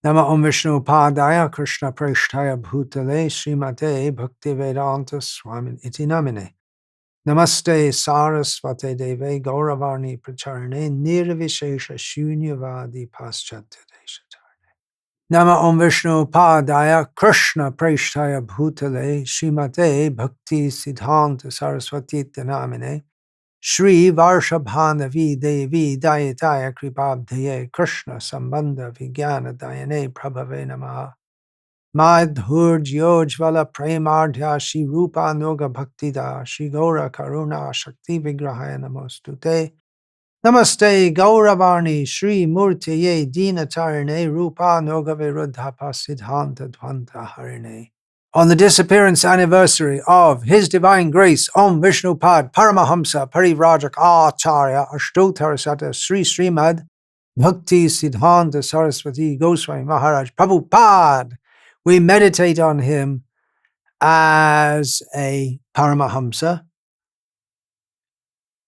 Nama Om Vishnu Padaya Krishna Preshtaya Bhutale Srimate Bhakti-vedanta Swami iti namine. Namaste Sarasvate Deve Gauravarni Pracharane Nirvishesha Shunyavadi Paschatya Deshatarne. Nama Om Vishnu Padaya Krishna Preshtaya Bhutale Srimate Bhaktisiddhānta Saraswati iti namine. Shri Varshabhanavi Devi Dayataya Kripabdhaye Krishna Sambandha Vijnana Dayane Prabhave Namaha. Madhurjyojvala Premardhya Shri Rupa Noga Bhaktida Shri Gaura Karuna Shakti Vigrahaya Namostute. Namaste Gauravarni Shri Murtiye Dinatarine Rupa Noga Viruddha Siddhanta Dvanta Harine. On the disappearance anniversary of His Divine Grace Om Vishnupad Paramahamsa Parivrajak Acharya Ashtotarasata Sri Srimad Bhaktisiddhānta Saraswati Goswami Maharaj Prabhupada. We meditate on him as a Paramahamsa,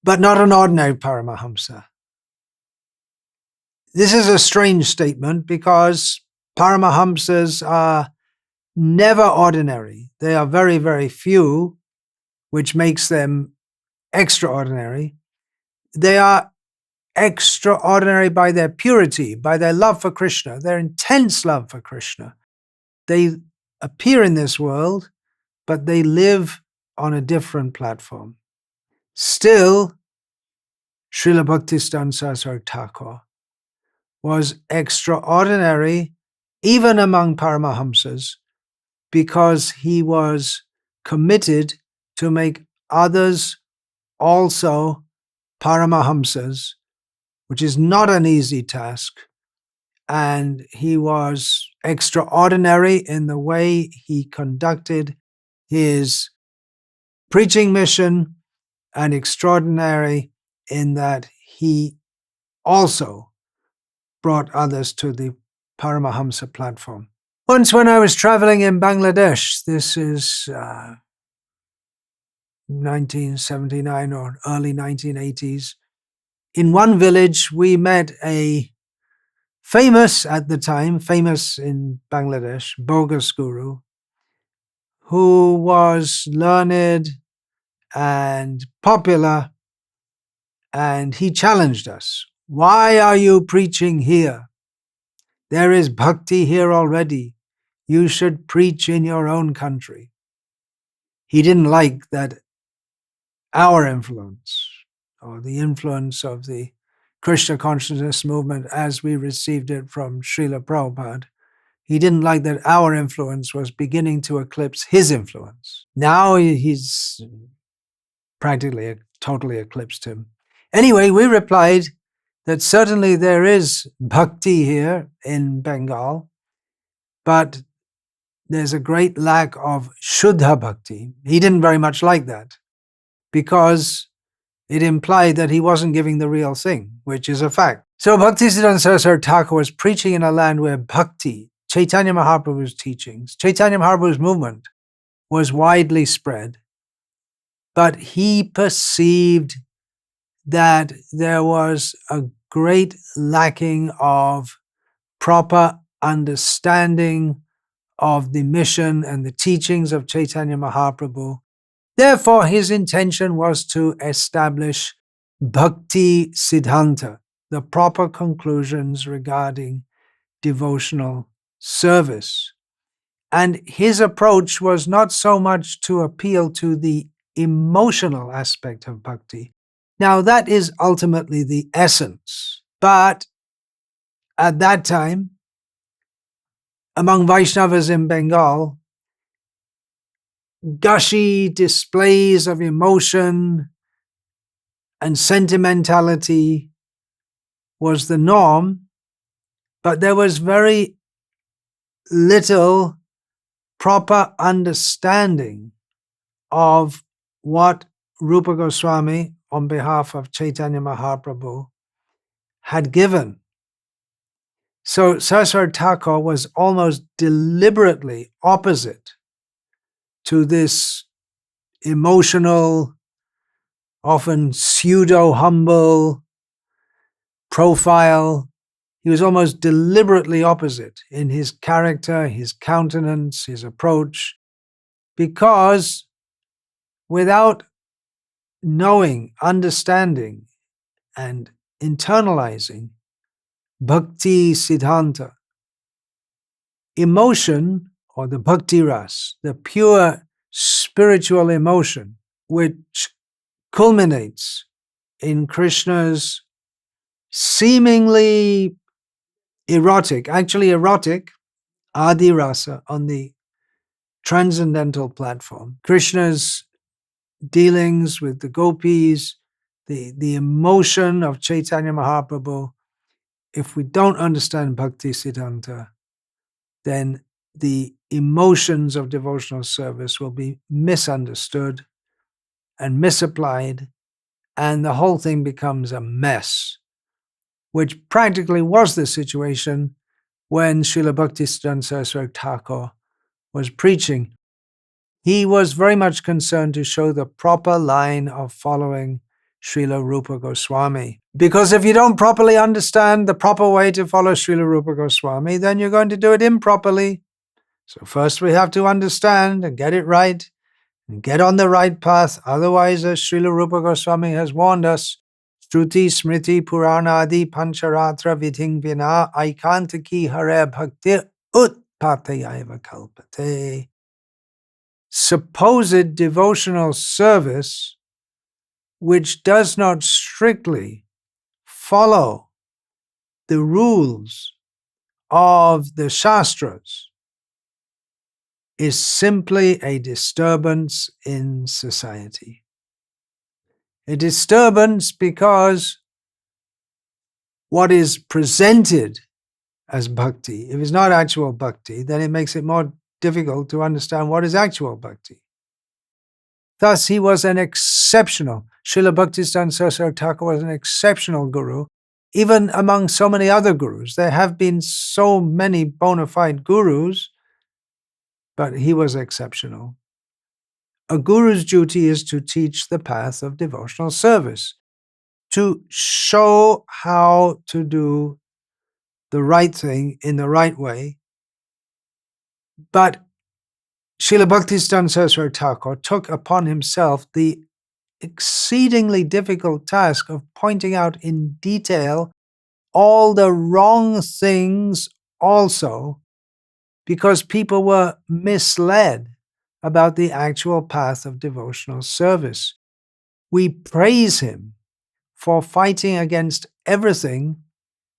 but not an ordinary Paramahamsa. This is a strange statement because Paramahamsas are never ordinary. They are very, very few, which makes them extraordinary. They are extraordinary by their purity, by their love for Krishna, their intense love for Krishna. They appear in this world, but they live on a different platform. Still, Srila Bhaktisiddhānta Thakur was extraordinary even among Paramahamsas, because he was committed to make others also Paramahamsas, which is not an easy task. And he was extraordinary in the way he conducted his preaching mission, and extraordinary in that he also brought others to the Paramahamsa platform. Once when I was traveling in Bangladesh, this is 1979 or early 1980s, in one village we met a famous in Bangladesh, bogus guru, who was learned and popular, and he challenged us. Why are you preaching here? There is bhakti here already. You should preach in your own country. He didn't like that our influence, or the influence of the Krishna consciousness movement as we received it from Srila Prabhupada, he didn't like that our influence was beginning to eclipse his influence. Now he's practically totally eclipsed him. Anyway, we replied that certainly there is bhakti here in Bengal, but there's a great lack of Shuddha Bhakti. He didn't very much like that because it implied that he wasn't giving the real thing, which is a fact. So Bhaktisiddhānta Thakur was preaching in a land where bhakti, Chaitanya Mahaprabhu's teachings, Chaitanya Mahaprabhu's movement was widely spread, but he perceived that there was a great lacking of proper understanding of the mission and the teachings of Chaitanya Mahaprabhu. Therefore, his intention was to establish Bhaktisiddhānta, the proper conclusions regarding devotional service. And his approach was not so much to appeal to the emotional aspect of bhakti. Now, that is ultimately the essence. But at that time, among Vaishnavas in Bengal, gushy displays of emotion and sentimentality was the norm, but there was very little proper understanding of what Rupa Goswami, on behalf of Chaitanya Mahaprabhu, had given. So Saraswati Thakur was almost deliberately opposite to this emotional, often pseudo-humble profile. He was almost deliberately opposite in his character, his countenance, his approach, because without knowing, understanding, and internalizing Bhaktisiddhānta, emotion, or the bhakti ras, the pure spiritual emotion, which culminates in Krishna's seemingly erotic, actually erotic, adi rasa on the transcendental platform. Krishna's dealings with the gopis, the emotion of Chaitanya Mahaprabhu. If we don't understand Bhaktisiddhānta, then the emotions of devotional service will be misunderstood and misapplied, and the whole thing becomes a mess, which practically was the situation when Srila Bhaktisiddhānta Saraswati Thakur was preaching. He was very much concerned to show the proper line of following Srila Rupa Goswami. Because if you don't properly understand the proper way to follow Srila Rupa Goswami, then you're going to do it improperly. So first we have to understand and get it right and get on the right path. Otherwise, as Srila Rupa Goswami has warned us, Shruti Smriti Puranadi Pancharatra Vidhing Vina Aikantaki Hare Bhakti Utpatayaiva Kalpate. Supposed devotional service which does not strictly follow the rules of the Shastras is simply a disturbance in society. A disturbance because what is presented as bhakti, if it's not actual bhakti, then it makes it more difficult to understand what is actual bhakti. Thus, he was an exceptional, Srila Bhaktisiddhānta Saraswati Thakur was an exceptional guru, even among so many other gurus. There have been so many bona fide gurus, but he was exceptional. A guru's duty is to teach the path of devotional service, to show how to do the right thing in the right way. But Srila Bhaktisiddhānta Saraswati Thakur took upon himself the exceedingly difficult task of pointing out in detail all the wrong things also, because people were misled about the actual path of devotional service. We praise him for fighting against everything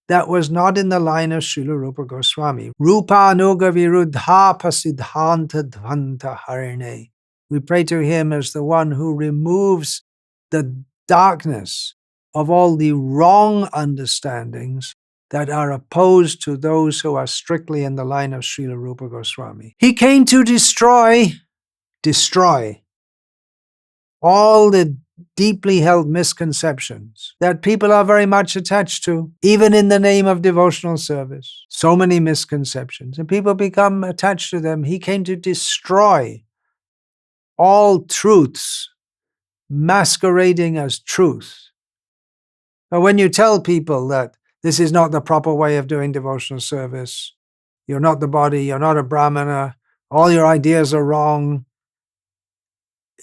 that was not in the line of Srila Rupa Goswami. Rupa anuga viruddha pasiddhanta dvanta harine. We pray to him as the one who removes the darkness of all the wrong understandings that are opposed to those who are strictly in the line of Srila Rupa Goswami. He came to destroy all the deeply held misconceptions that people are very much attached to, even in the name of devotional service. So many misconceptions, and people become attached to them. He came to destroy all truths masquerading as truth. But when you tell people that this is not the proper way of doing devotional service, you're not the body, you're not a brahmana, all your ideas are wrong,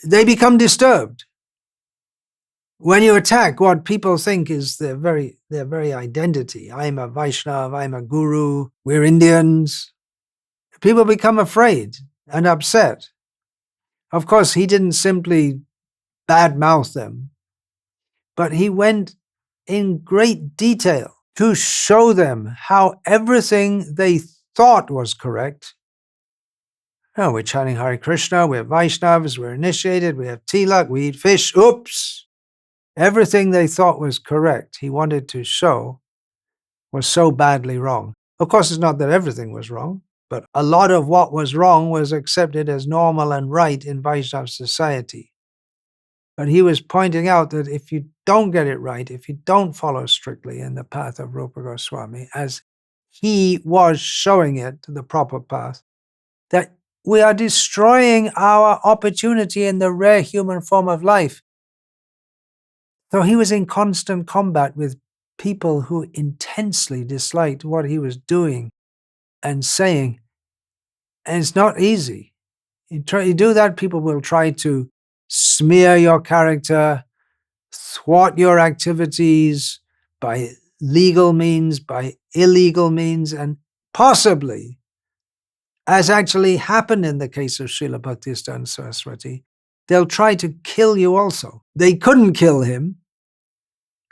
they become disturbed. When you attack what people think is their very identity, I'm a Vaishnava, I'm a guru, we're Indians, people become afraid and upset. Of course, he didn't simply badmouth them, but he went in great detail to show them how everything they thought was correct. Oh, we're chanting Hare Krishna, we're Vaishnavas, we're initiated, we have tilak, we eat fish, oops! Everything they thought was correct, he wanted to show, was so badly wrong. Of course, it's not that everything was wrong, but a lot of what was wrong was accepted as normal and right in Vaishnava society. But he was pointing out that if you don't get it right, if you don't follow strictly in the path of Rupa Goswami, as he was showing it, the proper path, that we are destroying our opportunity in the rare human form of life. So he was in constant combat with people who intensely disliked what he was doing and saying. And it's not easy. You do that, people will try to smear your character, thwart your activities by legal means, by illegal means, and possibly, as actually happened in the case of Srila Bhaktisiddhānta Saraswati, they'll try to kill you also. They couldn't kill him,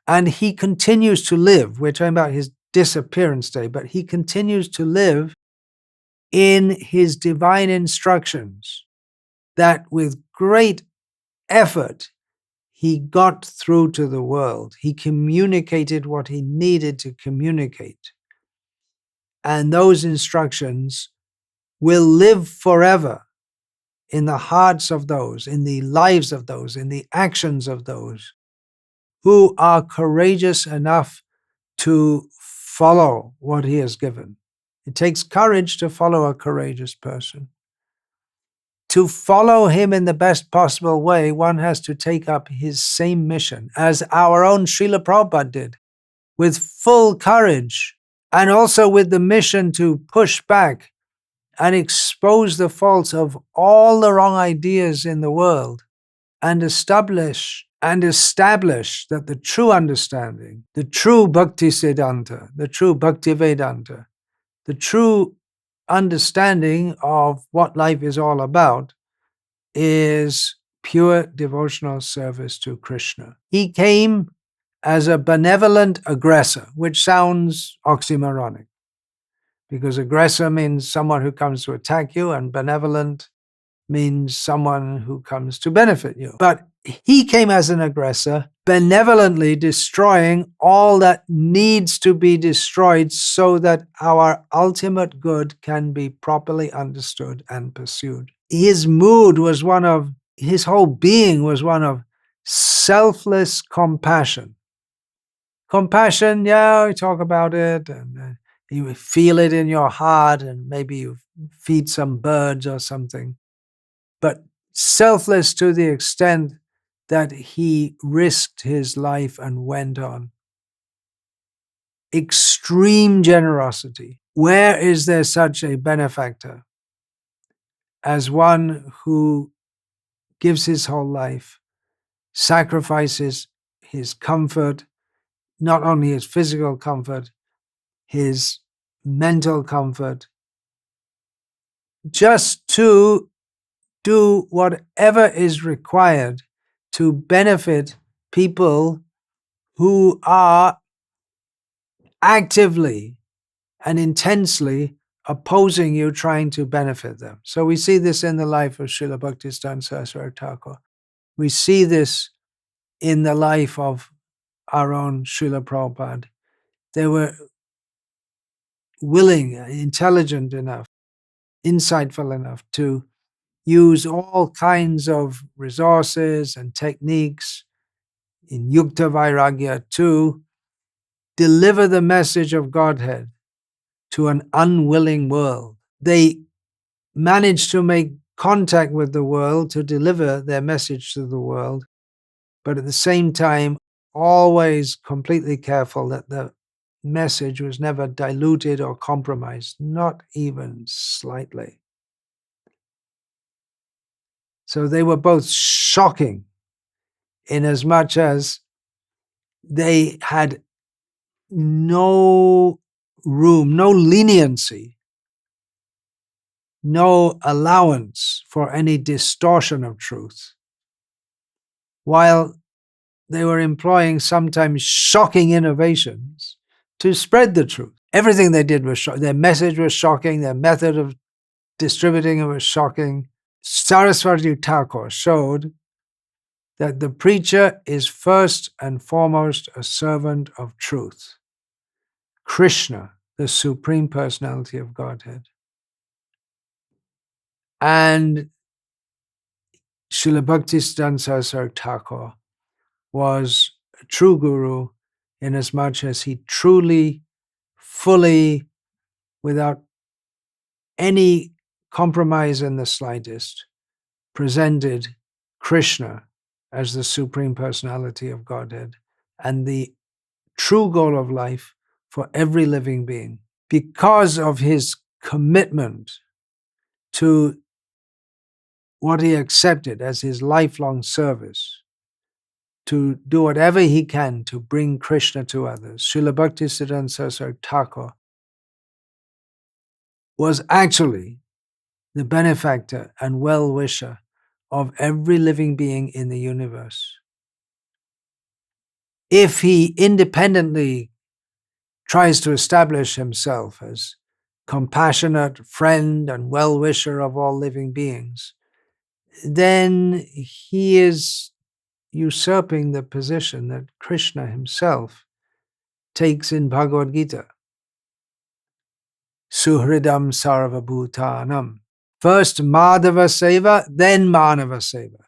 and he continues to live. We're talking about his disappearance day, but he continues to live in his divine instructions that with great effort he got through to the world. He communicated what he needed to communicate. And those instructions will live forever in the hearts of those, in the lives of those, in the actions of those who are courageous enough to follow what he has given. It takes courage to follow a courageous person. To follow him in the best possible way, one has to take up his same mission as our own Srila Prabhupada did, with full courage, and also with the mission to push back and expose the faults of all the wrong ideas in the world and establish that the true understanding, the true Bhaktisiddhānta, the true Bhaktivedanta, the true understanding of what life is all about is pure devotional service to Krishna. He came as a benevolent aggressor, which sounds oxymoronic, because aggressor means someone who comes to attack you, and benevolent means someone who comes to benefit you. But he came as an aggressor, benevolently destroying all that needs to be destroyed so that our ultimate good can be properly understood and pursued. His mood was his whole being was one of selfless compassion. Compassion, yeah, we talk about it, and you feel it in your heart, and maybe you feed some birds or something. But selfless to the extent that he risked his life and went on. Extreme generosity. Where is there such a benefactor as one who gives his whole life, sacrifices his comfort, not only his physical comfort, his mental comfort, just to do whatever is required to benefit people who are actively and intensely opposing you, trying to benefit them. So we see this in the life of Srila Bhaktisiddhānta Saraswati Thakur. We see this in the life of our own Srila Prabhupada. They were willing, intelligent enough, insightful enough to use all kinds of resources and techniques in Yukta Vairagya to deliver the message of Godhead to an unwilling world. They managed to make contact with the world to deliver their message to the world, but at the same time, always completely careful that the message was never diluted or compromised, not even slightly. So they were both shocking in as much as they had no room, no leniency, no allowance for any distortion of truth, while they were employing sometimes shocking innovations to spread the truth. Everything they did was shocking. Their message was shocking. Their method of distributing it was shocking. Saraswati Thakur showed that the preacher is first and foremost a servant of truth. Krishna, the Supreme Personality of Godhead. And Srila Bhaktisiddhānta Saraswati Thakur was a true guru inasmuch as he truly, fully, without any compromise in the slightest, presented Krishna as the Supreme Personality of Godhead and the true goal of life for every living being. Because of his commitment to what he accepted as his lifelong service, to do whatever he can to bring Krishna to others, Srila Bhaktisiddhānta Thakur was actually the benefactor and well-wisher of every living being in the universe. If he independently tries to establish himself as compassionate friend and well-wisher of all living beings, then he is usurping the position that Krishna himself takes in Bhagavad-gita. Suhridam sarvabhutanam. First Madhava Seva, then Manava Seva.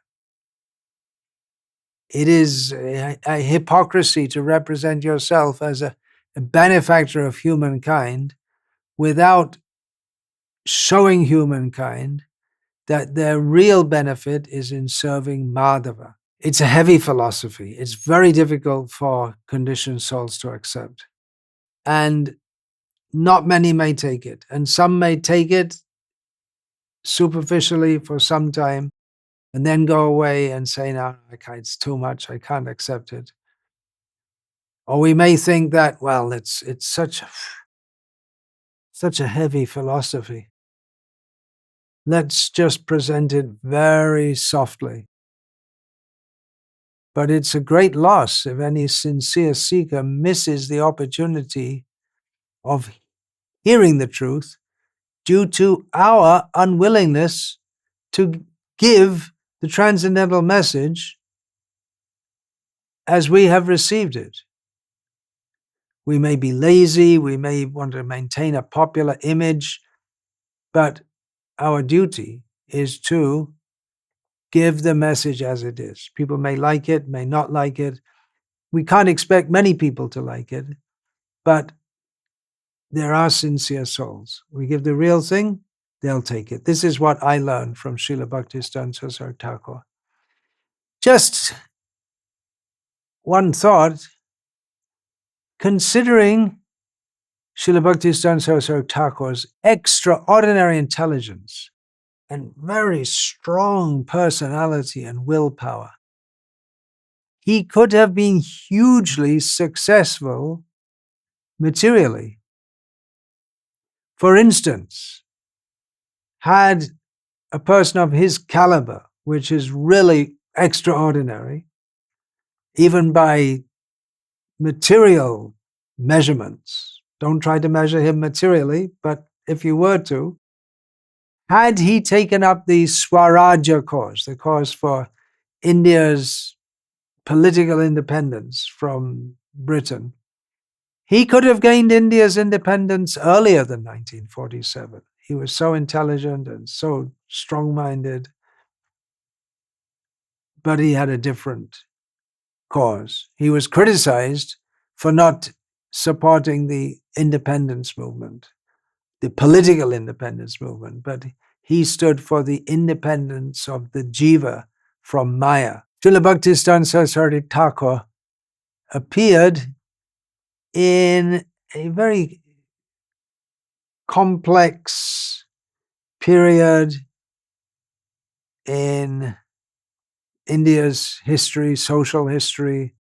It is a hypocrisy to represent yourself as a benefactor of humankind without showing humankind that their real benefit is in serving Madhava. It's a heavy philosophy. It's very difficult for conditioned souls to accept. And not many may take it. And some may take it superficially for some time and then go away and say, no, it's too much, I can't accept it. Or we may think that, well, it's such a heavy philosophy. Let's just present it very softly. But it's a great loss if any sincere seeker misses the opportunity of hearing the truth due to our unwillingness to give the transcendental message as we have received it. We may be lazy, we may want to maintain a popular image, but our duty is to give the message as it is. People may like it, may not like it. We can't expect many people to like it, but there are sincere souls. We give the real thing, they'll take it. This is what I learned from Srila Bhaktisiddhānta Thakur. Just one thought, considering Srila Bhaktisiddhānta Thakur's extraordinary intelligence and very strong personality and willpower, he could have been hugely successful materially. For instance, had a person of his caliber, which is really extraordinary, even by material measurements, don't try to measure him materially, but if you were to, had he taken up the Swarajya cause, the cause for India's political independence from Britain, he could have gained India's independence earlier than 1947. He was so intelligent and so strong-minded, but he had a different cause. He was criticized for not supporting the independence movement, the political independence movement, but he stood for the independence of the jiva from Maya. Srila Bhaktisiddhānta Thakur appeared in a very complex period in India's history, social history.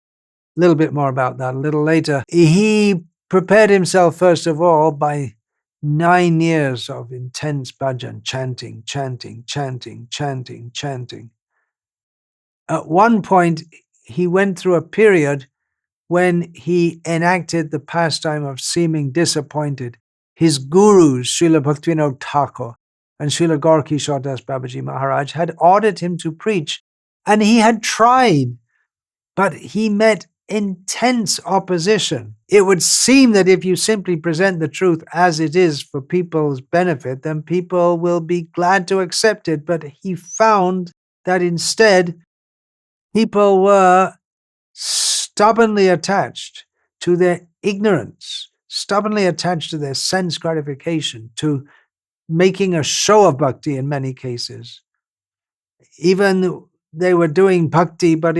A little bit more about that a little later. He prepared himself, first of all, by 9 years of intense bhajan, chanting. At one point, he went through a period when he enacted the pastime of seeming disappointed. His gurus, Srila Bhaktivinoda Thakur and Srila Gaurkishore Das Babaji Maharaj, had ordered him to preach, and he had tried, but he met intense opposition. It would seem that if you simply present the truth as it is for people's benefit, then people will be glad to accept it. But he found that instead, people were stubbornly attached to their ignorance, stubbornly attached to their sense gratification, to making a show of bhakti in many cases. Even they were doing bhakti, but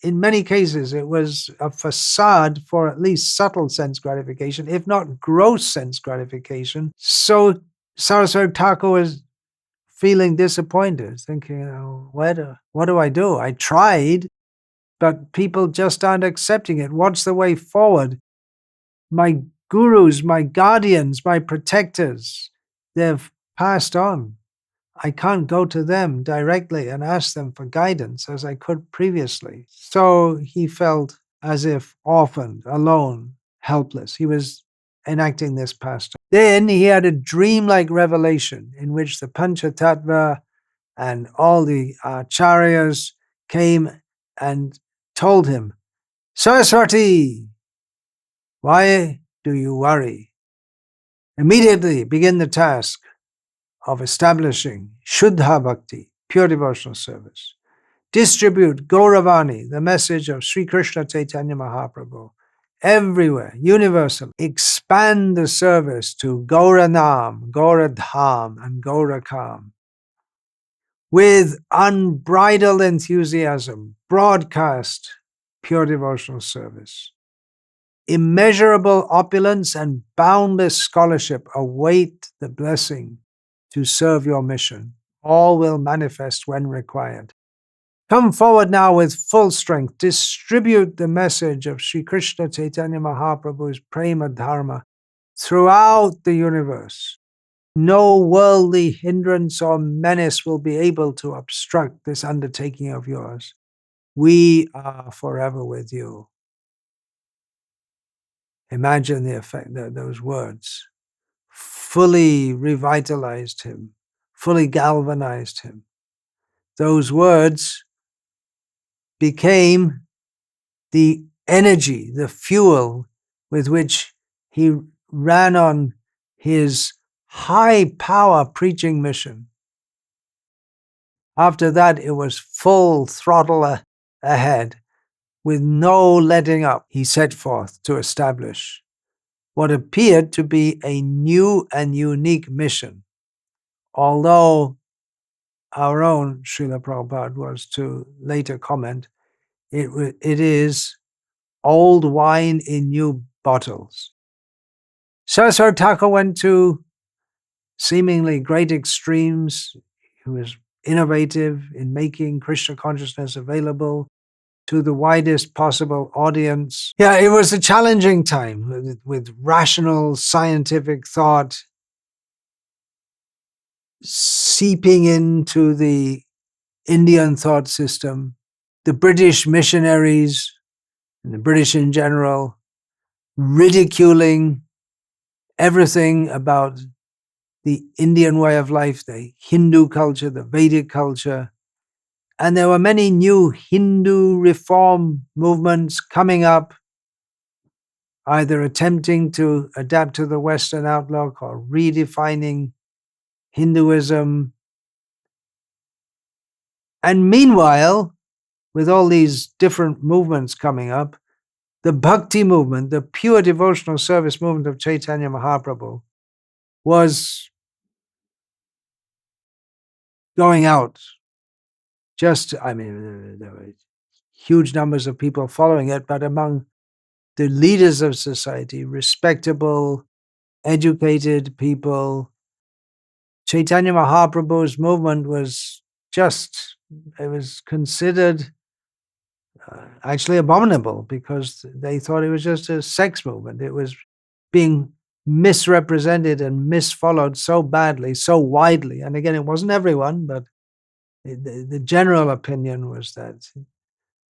in many cases, it was a facade for at least subtle sense gratification, if not gross sense gratification. So Saraswati Thakur was feeling disappointed, thinking, oh, what do I do? I tried, but people just aren't accepting it. What's the way forward? My gurus, my guardians, my protectors, they've passed on. I can't go to them directly and ask them for guidance as I could previously. So he felt as if orphaned, alone, helpless. He was enacting this pastime. Then he had a dreamlike revelation in which the Panchatattva and all the acharyas came and told him, Saraswati, why do you worry? Immediately begin the task of establishing Shuddha Bhakti, pure devotional service. Distribute Gauravani, the message of Sri Krishna Chaitanya Mahaprabhu, everywhere, universal. Expand the service to Gauranam, Gauradham, and Gaurakam. With unbridled enthusiasm, broadcast pure devotional service. Immeasurable opulence and boundless scholarship await the blessing to serve your mission. All will manifest when required. Come forward now with full strength. Distribute the message of Sri Krishna Chaitanya Mahaprabhu's Prema Dharma throughout the universe. No worldly hindrance or menace will be able to obstruct this undertaking of yours. We are forever with you. Imagine the effect that those words fully revitalized him, fully galvanized him. Those words became the energy, the fuel with which he ran on his high power preaching mission. After that, it was full throttle ahead, with no letting up. He set forth to establish what appeared to be a new and unique mission, although our own Srila Prabhupada was to later comment, it is old wine in new bottles. Saraswati Thakur went to seemingly great extremes. He was innovative in making Krishna consciousness available to the widest possible audience. Yeah, it was a challenging time with rational scientific thought seeping into the Indian thought system. The British missionaries and the British in general ridiculing everything about the Indian way of life, the Hindu culture, the Vedic culture. And there were many new Hindu reform movements coming up, either attempting to adapt to the Western outlook or redefining Hinduism. And meanwhile, with all these different movements coming up, the Bhakti movement, the pure devotional service movement of Chaitanya Mahaprabhu, was going out. There were huge numbers of people following it, but among the leaders of society, respectable, educated people, Chaitanya Mahaprabhu's movement was it was considered actually abominable because they thought it was just a sex movement. It was being misrepresented and misfollowed so badly, so widely. And again, it wasn't everyone, but the general opinion was that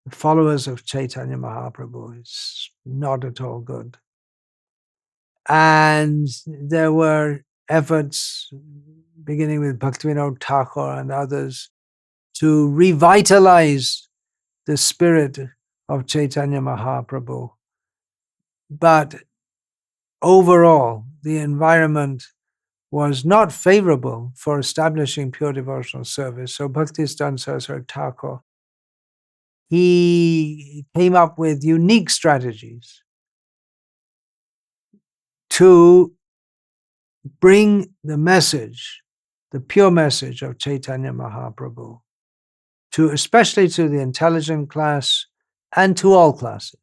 the followers of Chaitanya Mahaprabhu is not at all good. And there were efforts, beginning with Bhaktivinoda Thakur and others, to revitalize the spirit of Chaitanya Mahaprabhu. But overall, the environment was not favorable for establishing pure devotional service. So Bhaktisiddhānta Saraswati Thakur, he came up with unique strategies to bring the message, the pure message of Chaitanya Mahaprabhu, especially to the intelligent class and to all classes.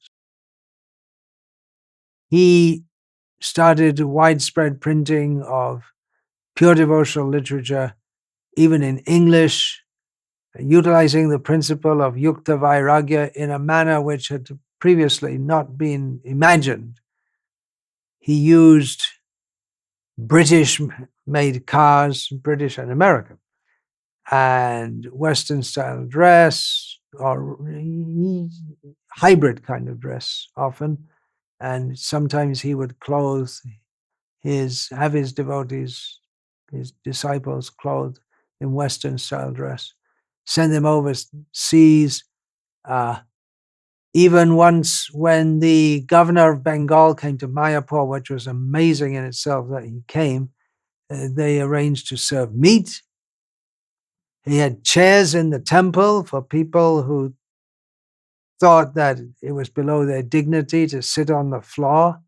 He started widespread printing of pure devotional literature, even in English, utilizing the principle of yukta vairagya in a manner which had previously not been imagined. He used British-made cars, British and American, and Western-style dress, or hybrid kind of dress often, and sometimes he would have his devotees, his disciples clothed in Western-style dress, send them overseas. Even once when the governor of Bengal came to Mayapur, which was amazing in itself that he came, they arranged to serve meat. He had chairs in the temple for people who thought that it was below their dignity to sit on the floor.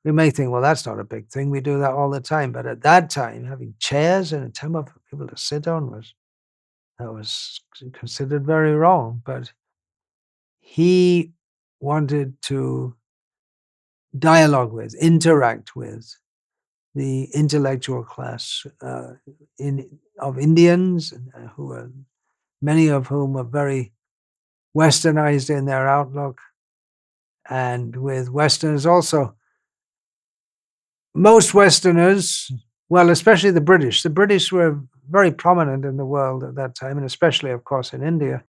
We may think, well, that's not a big thing. We do that all the time. But at that time, having chairs in a temple for people to sit on was considered very wrong. But he wanted to dialogue with, interact with the intellectual class of Indians, who were many of whom were very Westernized in their outlook, and with Westerners also. Most Westerners, well, especially the British were very prominent in the world at that time, and especially, of course, in India.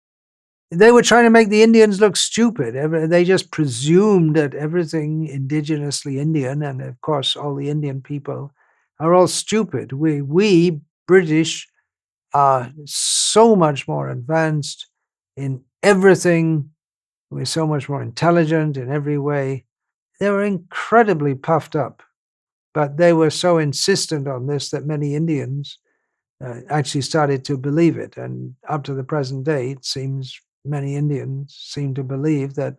They were trying to make the Indians look stupid. They just presumed that everything indigenously Indian, and of course, all the Indian people are all stupid. We British are so much more advanced in everything. We're so much more intelligent in every way. They were incredibly puffed up, but they were so insistent on this that many Indians actually started to believe it. And up to the present day, it seems many Indians seem to believe that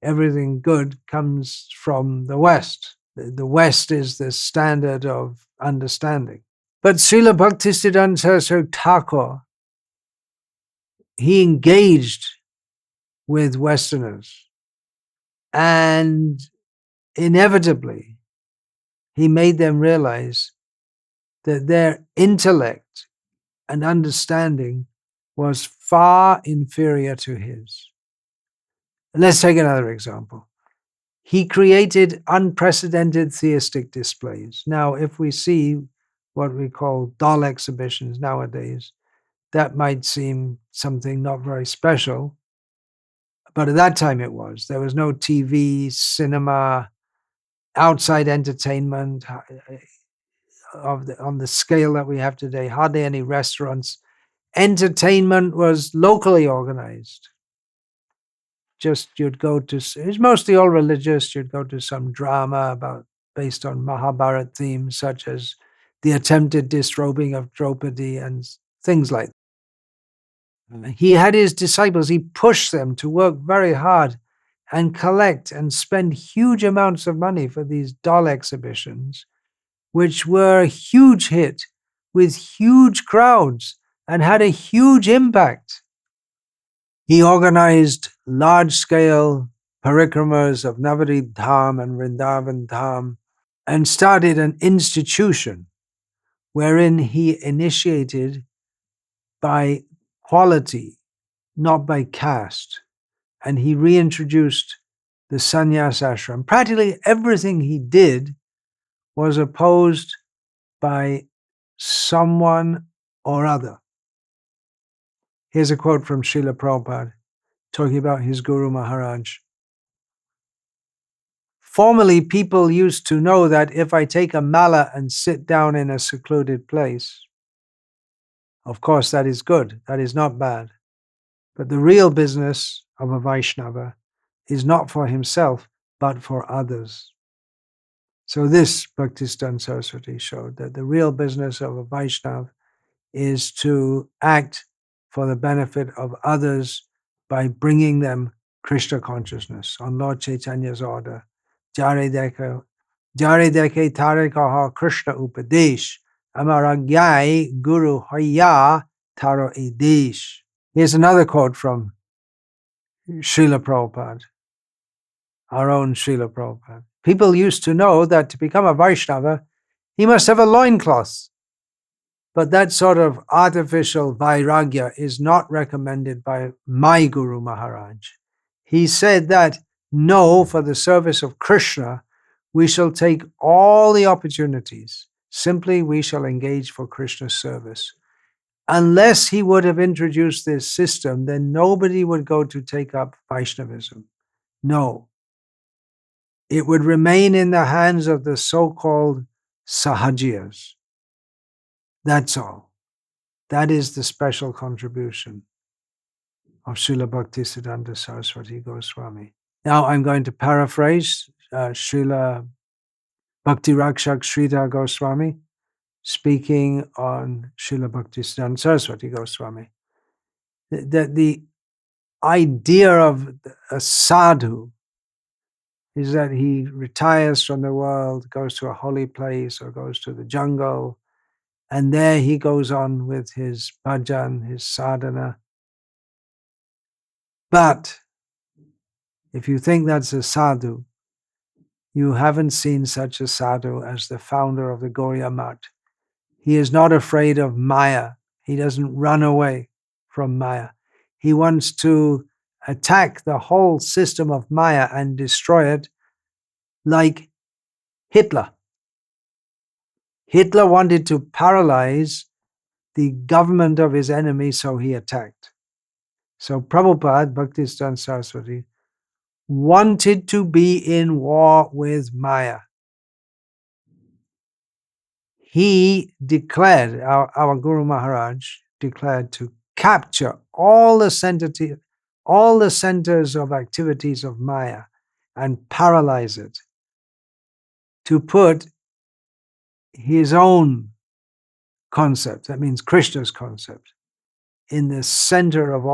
everything good comes from the West. The West is the standard of understanding. But Srila Bhaktisiddhānta Saraswati Thakur, he engaged with Westerners, and inevitably he made them realize that their intellect and understanding was far inferior to his. Let's take another example. He created unprecedented theistic displays. Now, if we see what we call doll exhibitions nowadays, that might seem something not very special, but at that time it was. There was no TV, cinema, outside entertainment on the scale that we have today, hardly any restaurants. Entertainment was locally organized. Just you'd go to, it was mostly all religious, you'd go to some drama based on Mahabharata themes, such as the attempted disrobing of Draupadi and things like that. He had his disciples, he pushed them to work very hard and collect and spend huge amounts of money for these doll exhibitions, which were a huge hit with huge crowds and had a huge impact. He organized large-scale parikramas of Navadvip Dham and Vrindavan Dham and started an institution wherein he initiated by quality, not by caste. And he reintroduced the sannyas ashram. Practically everything he did was opposed by someone or other. Here's a quote from Srila Prabhupada talking about his Guru Maharaj. Formerly, people used to know that if I take a mala and sit down in a secluded place, of course that is good, that is not bad. But the real business of a Vaishnava is not for himself, but for others. So this Bhaktisiddhānta Saraswati showed that the real business of a Vaishnava is to act for the benefit of others by bringing them Krishna consciousness on Lord Chaitanya's order. Jare dekhe tare kaha Krishna upadesh, amaragyai guru hoya taro edesh. Here's another quote from Srila Prabhupada, our own Srila Prabhupada. People used to know that to become a Vaishnava, he must have a loincloth. But that sort of artificial vairagya is not recommended by my Guru Maharaj. He said that, no, for the service of Krishna, we shall take all the opportunities. Simply, we shall engage for Krishna's service. Unless he would have introduced this system, then nobody would go to take up Vaishnavism. No. It would remain in the hands of the so-called sahajiyas. That's all. That is the special contribution of Srila Bhaktisiddhānta Saraswati Goswami. Now I'm going to paraphrase Srila Bhakti Rakshak Sridhar Goswami speaking on Srila Bhaktisiddhānta Saraswati Goswami. The idea of a sadhu is that he retires from the world, goes to a holy place or goes to the jungle, and there he goes on with his bhajan, his sadhana. But if you think that's a sadhu, you haven't seen such a sadhu as the founder of the Gauriya Math. He is not afraid of Maya. He doesn't run away from Maya. He wants to attack the whole system of Maya and destroy it like Hitler. Hitler wanted to paralyze the government of his enemy, so he attacked. So Prabhupada, Bhaktisiddhānta Saraswati, wanted to be in war with Maya. He declared, our Guru Maharaj declared, to capture all the centers of activities of Maya and paralyze it, to put his own concept, that means Krishna's concept, in the center of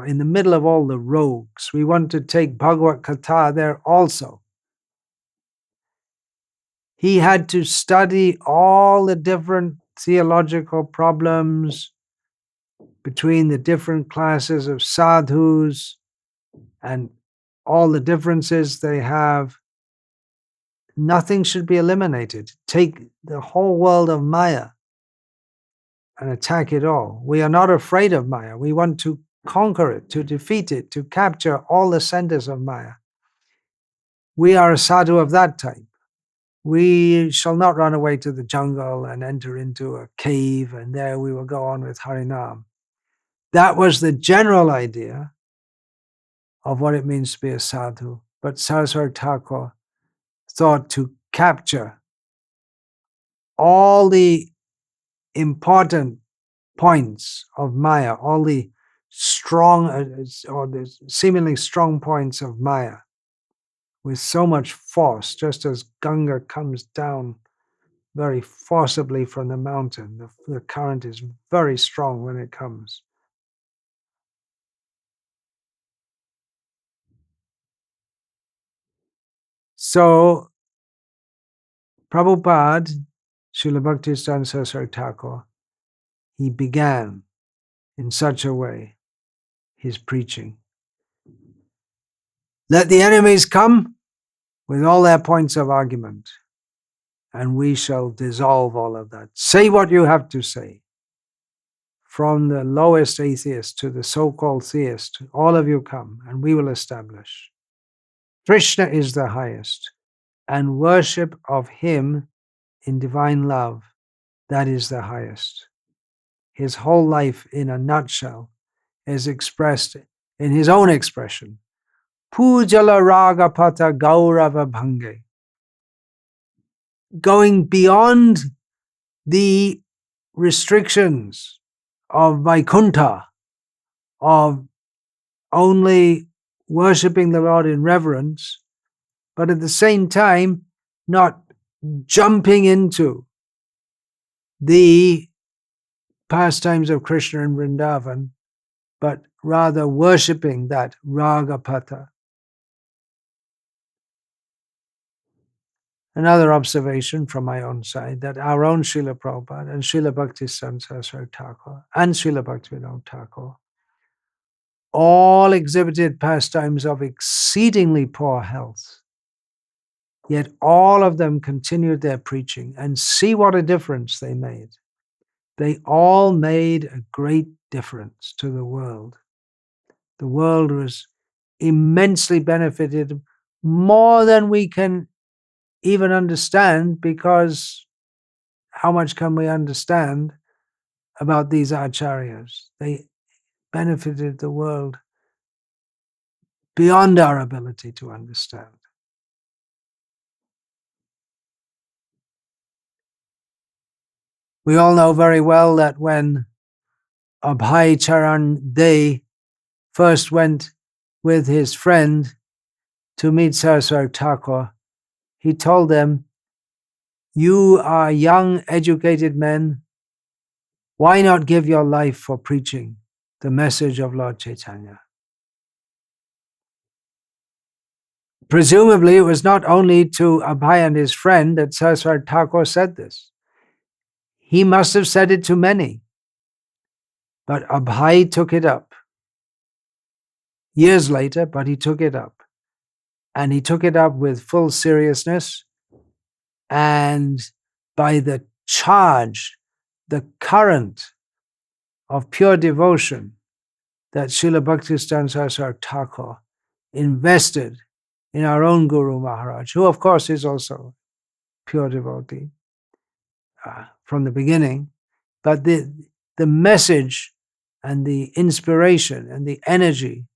in the middle of all the rogues. We want to take Bhagavad-gita there also. He had to study all the different theological problems between the different classes of sadhus and all the differences they have. Nothing should be eliminated. Take the whole world of Maya and attack it all. We are not afraid of Maya. We want to conquer it, to defeat it, to capture all the centers of Maya. We are a sadhu of that type. We shall not run away to the jungle and enter into a cave and there we will go on with Harinam. That was the general idea of what it means to be a sadhu. But Saraswati Thakur thought to capture all the important points of Maya, all the strong or the seemingly strong points of Maya with so much force, just as Ganga comes down very forcibly from the mountain. The current is very strong when it comes. So Prabhupada, Srila Bhaktisiddhānta Saraswati Thakur, he began in such a way his preaching. Let the enemies come with all their points of argument, and we shall dissolve all of that. Say what you have to say. From the lowest atheist to the so-called theist, all of you come, and we will establish. Krishna is the highest, and worship of him in divine love, that is the highest. His whole life, in a nutshell, is expressed in his own expression. Pujala Ragapata Gaurava Bhange. Going beyond the restrictions of Vaikuntha, of only worshipping the Lord in reverence, but at the same time not jumping into the pastimes of Krishna in Vrindavan, but rather worshipping that Ragapata. Another observation from my own side, that our own Srila Prabhupada and Srila Bhaktisiddhānta Saraswati Thakur and Srila Bhaktivinoda Thakur all exhibited pastimes of exceedingly poor health. Yet all of them continued their preaching, and see what a difference they made. They all made a great difference to the world. The world was immensely benefited, more than we can even understand, because how much can we understand about these acharyas? They benefited the world beyond our ability to understand. We all know very well that when Abhay Charan Dey first went with his friend to meet Saraswati Thakur, he told them, "You are young, educated men. Why not give your life for preaching the message of Lord Chaitanya?" Presumably, it was not only to Abhay and his friend that Saraswati Thakur said this. He must have said it to many. But Abhay took it up. Years later, but he took it up. And he took it up with full seriousness. And by the charge, the current of pure devotion that Srila Bhaktisiddhānta Saraswati Thakur invested in our own Guru Maharaj, who of course is also pure devotee from the beginning, but the message and the inspiration and the energy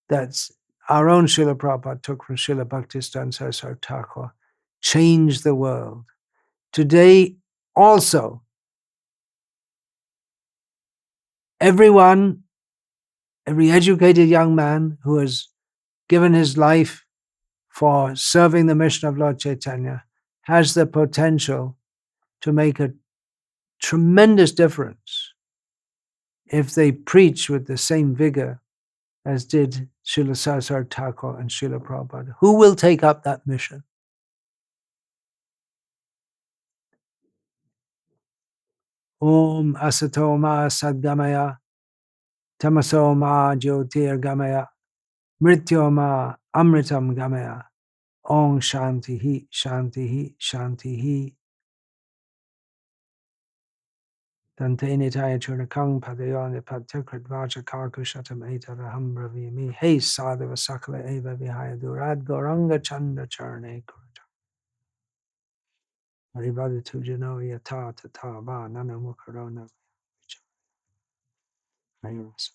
that our own Srila Prabhupada took from Srila Bhaktisiddhānta Saraswati Thakur changed the world. Today also, every educated young man who has given his life for serving the mission of Lord Chaitanya has the potential to make a tremendous difference if they preach with the same vigor as did Srila Saraswati Thakur and Srila Prabhupada. Who will take up that mission? Om Asato Ma Sadgamaya Tamaso Ma Jyotir Gamaya Mrityo Ma Amritam Gamaya Om Shantihi Shantihi Shantihi Dante Nitaya Churnakang Padayon Patakrit Vacha Karkushatam Etaraham Bravimi Hey Sadhava Sakala Eva Vihaya Durad Goranga Chanda Charne Kurta Harivada Tujano Yata Tata Va Nana Mukarona Harivasa